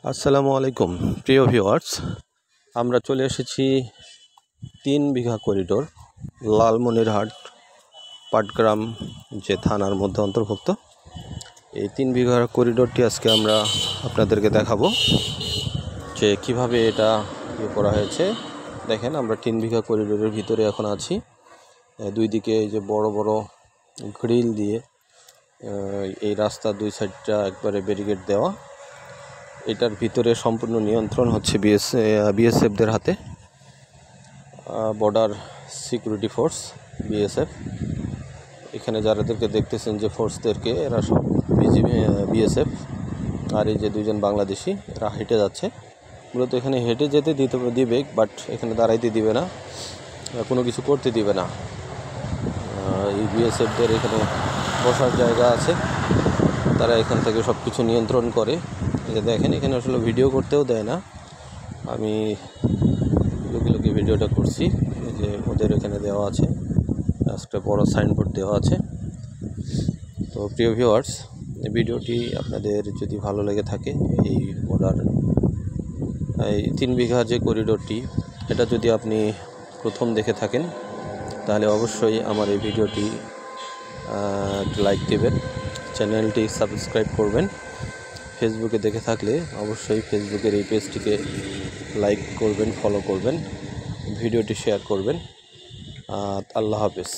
আসসালামু আলাইকুম প্রিয় ভিউয়ার্স, আমরা চলে এসেছি 3 বিঘা করিডোর লালমনিরহাট পাটগ্রাম যে থানার মধ্যে অন্তর্ভুক্ত। এই 3 বিঘার করিডোরটি আজকে আমরা আপনাদেরকে দেখাবো যে কিভাবে এটা করা হয়েছে। দেখেন, আমরা 3 বিঘা করিডোরের ভিতরে এখন আছি। দুই দিকে এই যে বড় বড় গ্রিল দিয়ে এই রাস্তার দুই সাইডটা একবারে ব্যারিকেড দেওয়া। এটার ভিতরে সম্পূর্ণ নিয়ন্ত্রণ হচ্ছে বিএসএফদের হাতে, বর্ডার সিকিউরিটি ফোর্স বিএসএফ। এখানে যারাদেরকে দেখতেছেন যে ফোর্সদেরকে, এরা সব বিএসএফ। আর এই যে দুইজন বাংলাদেশি, এরা হেঁটে যাচ্ছে। মূলত এখানে হেঁটে যেতে দিবে, বাট এখানে দাঁড়াইতে দিবে না, কোনো কিছু করতে দিবে না। এই বিএসএফদের এখানে বসার জায়গা আছে, তারা এখান থেকে সব কিছু নিয়ন্ত্রণ করে। দেখেন, এখানে আসলে ভিডিও করতেও দেয় না। আমি লুকিয়ে ভিডিওটা করছি। যে ওদের এখানে দেওয়া আছে, একটা বড় সাইনবোর্ড দেওয়া আছে। তো প্রিয় ভিউয়ার্স, এই ভিডিওটি আপনাদের যদি ভালো লেগে থাকে, এই বর্ডার এই 3 বিঘা যে করিডোরটি, এটা যদি আপনি প্রথম দেখে থাকেন, তাহলে অবশ্যই আমার এই ভিডিওটি লাইক দেবেন, চ্যানেলটি সাবস্ক্রাইব করবেন। ফেসবুকে দেখে থাকলে অবশ্যই ফেসবুকের এই পেজটিকে লাইক করবেন, ফলো করবেন, ভিডিওটি শেয়ার করবেন। আল্লাহ হাফেজ।